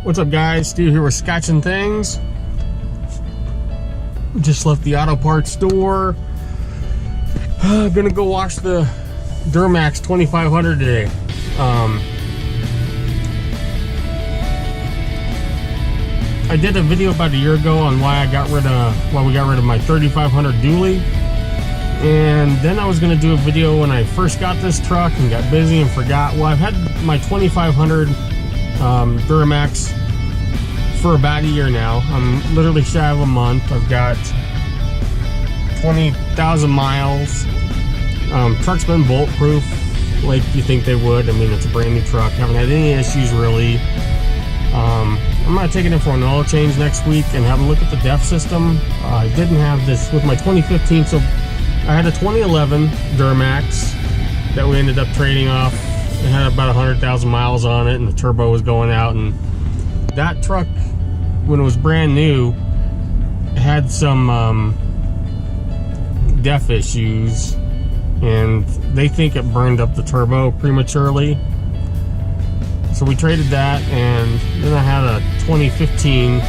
What's up, guys? Steve here with Scotching Things. Just left the auto parts store. Gonna go wash the Duramax 2500 today. I did a video about a year ago on why we got rid of my 3500 dually, and then I was gonna do a video when I first got this truck and got busy and forgot. Well, I've had my 2500 Duramax for about a year now. I'm literally shy of a month. I've got 20,000 miles. Truck's been bulletproof like you think they would. I mean, it's a brand new truck. Haven't had any issues really. I'm gonna take it in for an oil change next week and have a look at the DEF system. I didn't have this with my 2015, so I had a 2011 Duramax that we ended up trading off. It had about 100,000 miles on it, and the turbo was going out. And that truck, when it was brand new, had some DEF issues, and they think it burned up the turbo prematurely. So we traded that, and then I had a 2015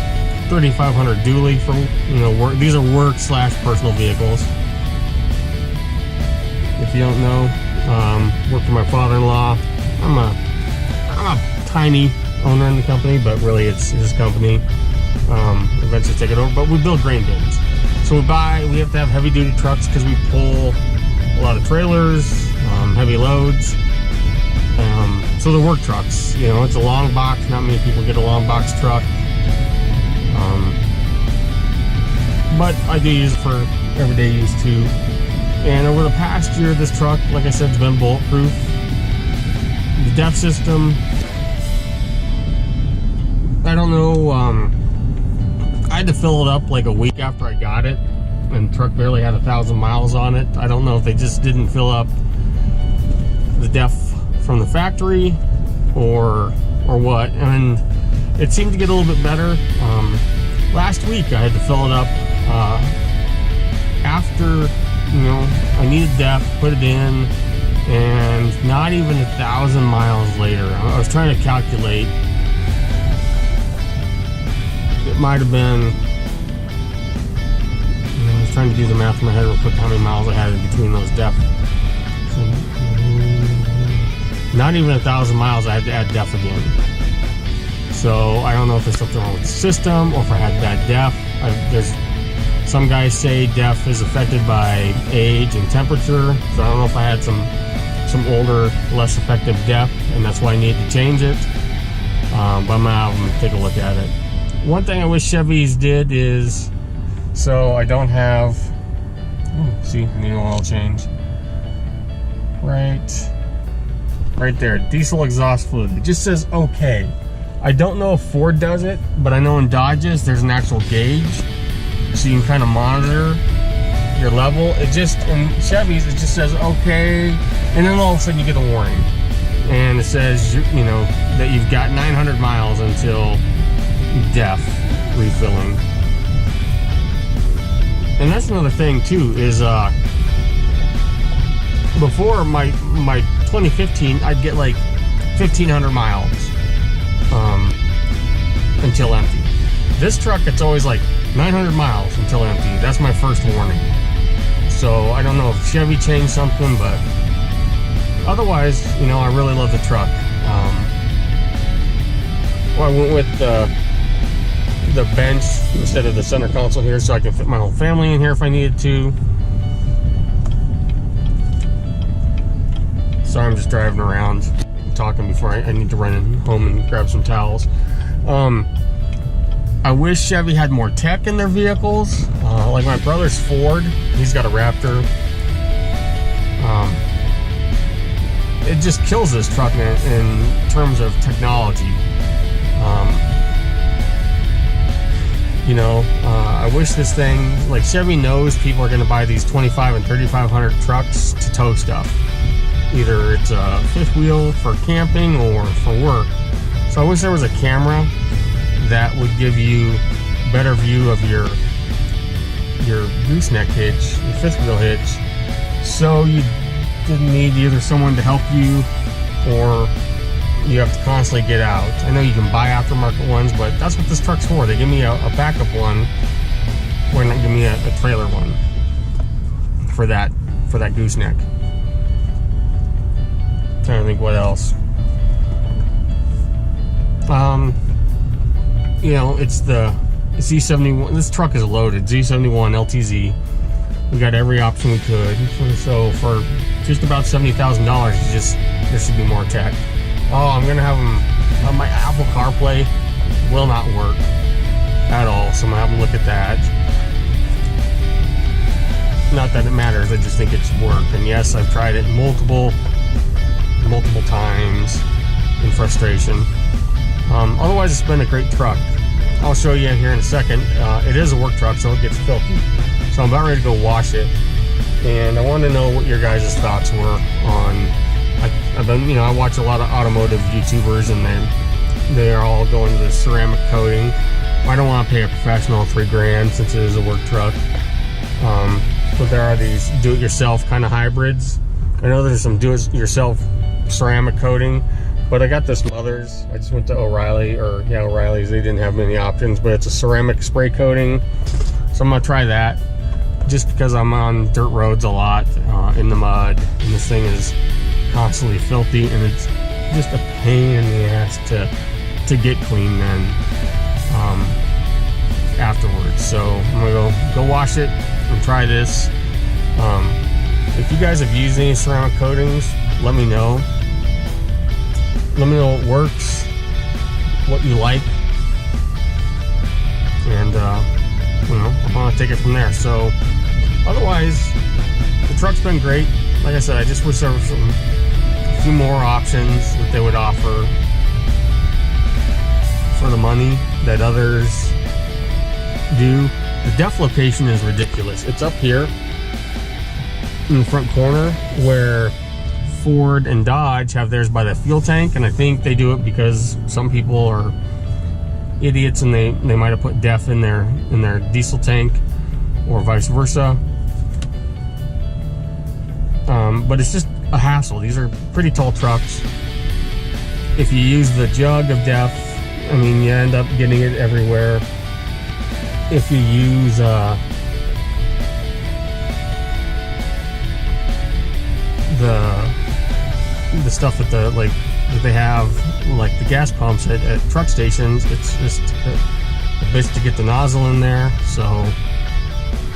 3500 dually for, work. These are work / personal vehicles. If you don't know, work for my father-in-law. I'm a tiny owner in the company, but really it's his company. Eventually take it over, but we build grain bins. So we have to have heavy duty trucks because we pull a lot of trailers, heavy loads. So the work trucks, it's a long box. Not many people get a long box truck. But I do use it for everyday use too. And over the past year, this truck, like I said, has been bulletproof. The DEF system, I don't know, I had to fill it up like a week after I got it, and the truck barely had 1,000 miles on it. I don't know if they just didn't fill up the DEF from the factory or what. And it seemed to get a little bit better. Last week I had to fill it up after, I needed DEF, put it in, and not even 1,000 miles later, I was trying to calculate. It might have been, I was trying to do the math in my head real quick, how many miles I had in between those DEF. Not even 1,000 miles, I had to add DEF again. So I don't know if there's something wrong with the system or if I had bad DEF. Some guys say DEF is affected by age and temperature, so I don't know if I had some older, less effective DEF, and that's why I need to change it. But I'm gonna take a look at it. One thing I wish Chevys did is, so I don't have, see, I need an oil change. Right there, diesel exhaust fluid. It just says okay. I don't know if Ford does it, but I know in Dodges there's an actual gauge, so you can kind of monitor your level. In Chevys, it just says okay, and then all of a sudden you get a warning, and it says that you've got 900 miles until DEF refilling. And that's another thing too, is before my 2015, I'd get like 1,500 miles until empty. This truck, it's always like 900 miles until empty. That's my first warning. So I don't know if Chevy changed something, but otherwise, I really love the truck. I went with the bench instead of the center console here, so I can fit my whole family in here if I needed to. Sorry, I'm just driving around talking before I need to run home and grab some towels. I wish Chevy had more tech in their vehicles. Like my brother's Ford, he's got a Raptor. It just kills this truck in terms of technology. I wish this thing, like Chevy knows people are going to buy these 25 and 3500 trucks to tow stuff. Either it's a fifth wheel for camping or for work. So I wish there was a camera that would give you a better view of your gooseneck hitch, your fifth wheel hitch, so you didn't need either someone to help you or you have to constantly get out. I know you can buy aftermarket ones, but that's what this truck's for. They give me a backup one, or not give me a trailer one for that gooseneck. Trying to think what else. You know, it's the Z71. This truck is loaded. Z71 LTZ. We got every option we could. So for just about $70,000, there should be more tech. Oh, I'm gonna have them. My Apple CarPlay will not work at all, so I'm gonna have a look at that. Not that it matters. I just think it should work. And yes, I've tried it multiple times in frustration. Otherwise, it's been a great truck. I'll show you here in a second. It is a work truck, so it gets filthy. So I'm about ready to go wash it, and I want to know what your guys' thoughts were on. I've been, you know, I watch a lot of automotive YouTubers, and they are all going to the ceramic coating. I don't want to pay a professional $3,000 since it is a work truck. But there are these do-it-yourself kind of hybrids. I know there's some do-it-yourself ceramic coating, but I got this from others. I just went to O'Reilly's. They didn't have many options, but it's a ceramic spray coating. So I'm gonna try that, just because I'm on dirt roads a lot, in the mud, and this thing is constantly filthy, and it's just a pain in the ass to get clean then afterwards. So I'm gonna go wash it and try this. If you guys have used any ceramic coatings, let me know. Let me know what works, what you like, and you know, I'm gonna take it from there. So otherwise, the truck's been great. Like I said, I just wish there was a few more options that they would offer for the money that others do. The depth location is ridiculous. It's up here in the front corner where Ford and Dodge have theirs by the fuel tank, and I think they do it because some people are idiots and they might have put DEF in their diesel tank, or vice versa. But it's just a hassle. These are pretty tall trucks. If you use the jug of DEF, I mean, you end up getting it everywhere. If you use the stuff that that they have, like the gas pumps at truck stations, it's just a bitch to get the nozzle in there, so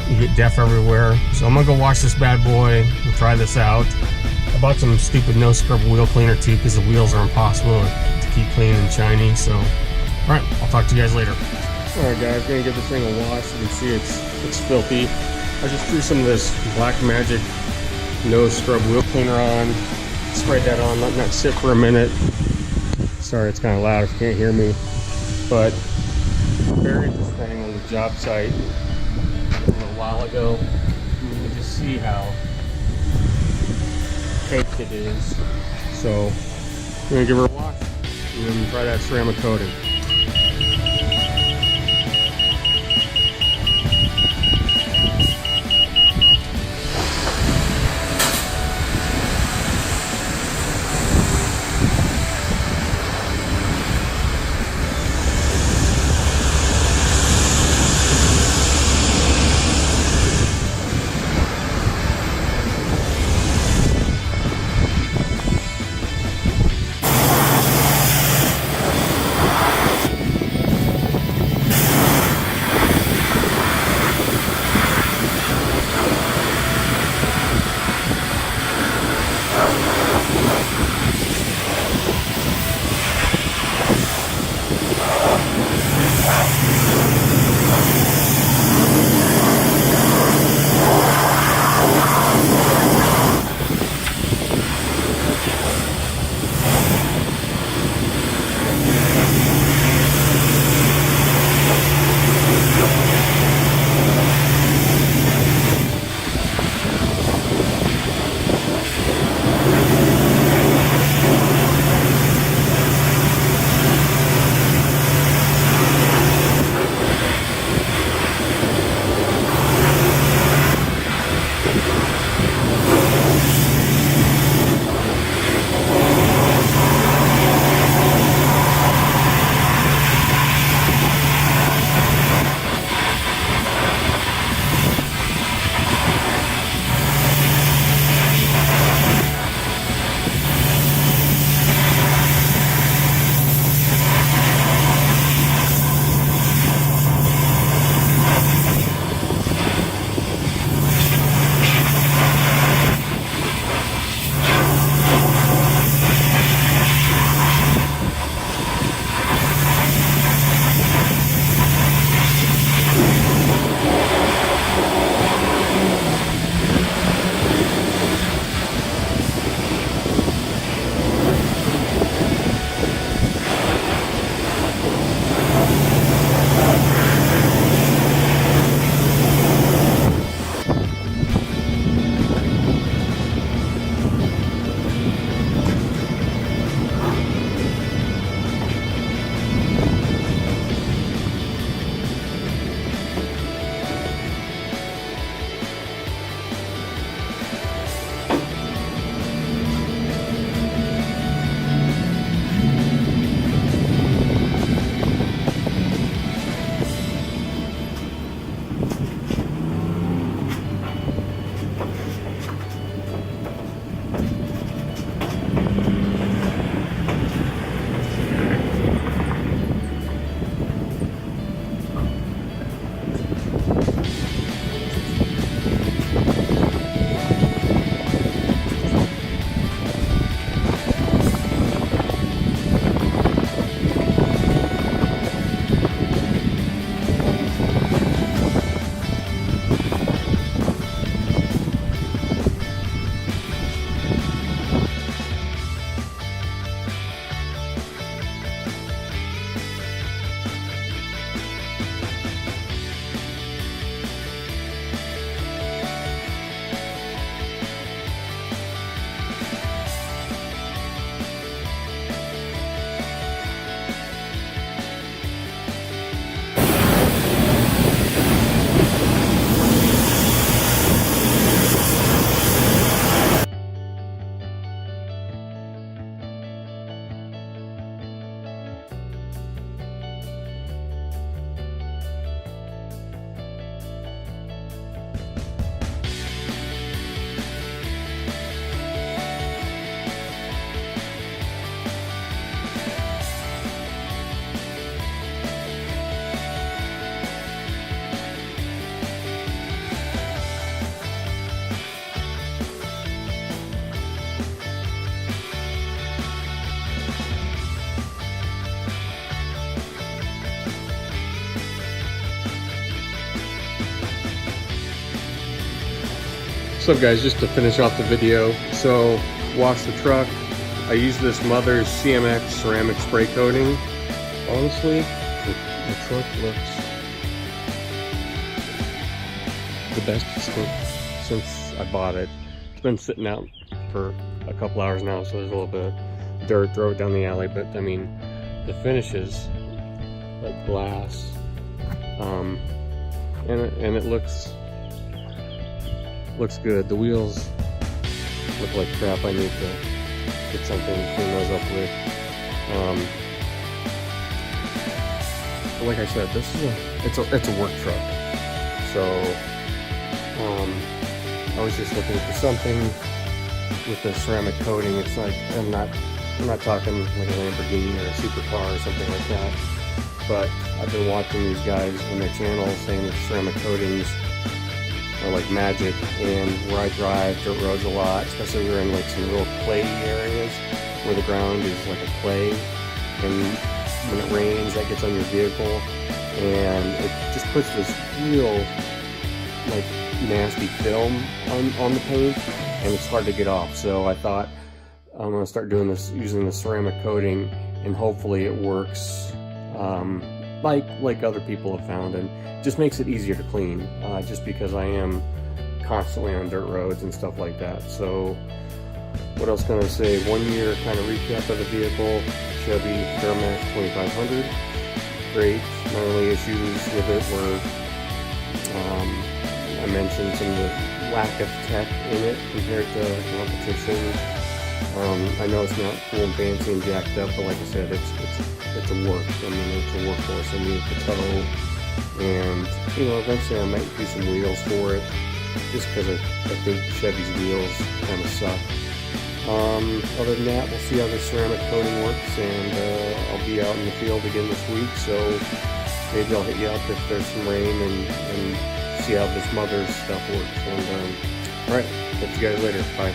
you get DEF everywhere. So I'm gonna go wash this bad boy and try this out. I bought some stupid no scrub wheel cleaner too, because the wheels are impossible to keep clean and shiny. So all right, I'll talk to you guys later. All right, guys, gonna give this thing a wash. You can see it's filthy. I just threw some of this Black Magic no scrub wheel cleaner on, sprayed that on, letting that sit for a minute. Sorry, it's kind of loud if you can't hear me, but I buried this thing on the job site a little while ago. You can just see how caked it is. So I'm gonna give her a wash and then try that ceramic coating. What's up guys, just to finish off the video, so washed the truck. I used this Mother's CMX ceramic spray coating. Honestly, the truck looks the best since I bought it. It's been sitting out for a couple hours now, so there's a little bit of dirt, throw it down the alley, but I mean, the finishes like glass, and it looks good. The wheels look like crap. I need to get something to clean those up with. But like I said, this is it's a work truck. So I was just looking for something with the ceramic coating. It's like I'm not talking like a Lamborghini or a supercar or something like that. But I've been watching these guys on their channel saying that ceramic coatings are like magic, and where I drive dirt roads a lot, especially we're in like some real clayey areas where the ground is like a clay, and when it rains that gets on your vehicle and it just puts this real like nasty film on the paint, and it's hard to get off. So I thought I'm gonna start doing this using the ceramic coating, and hopefully it works like other people have found, and just makes it easier to clean, just because I am constantly on dirt roads and stuff like that. So what else can I say? 1 year kind of recap of the vehicle. Chevy Duramax 2500. Great. My only issues with it were I mentioned some of the lack of tech in it compared to competition. I know it's not cool and fancy and jacked up, but like I said, it's a work. I mean, it's a workhorse. I need to tow. And, you know, eventually I might do some wheels for it, just because I think Chevy's wheels kind of suck. Other than that, we'll see how the ceramic coating works, and I'll be out in the field again this week, so maybe I'll hit you up if there's some rain, and see how this Mother's stuff works. And alright, catch you guys later. Bye.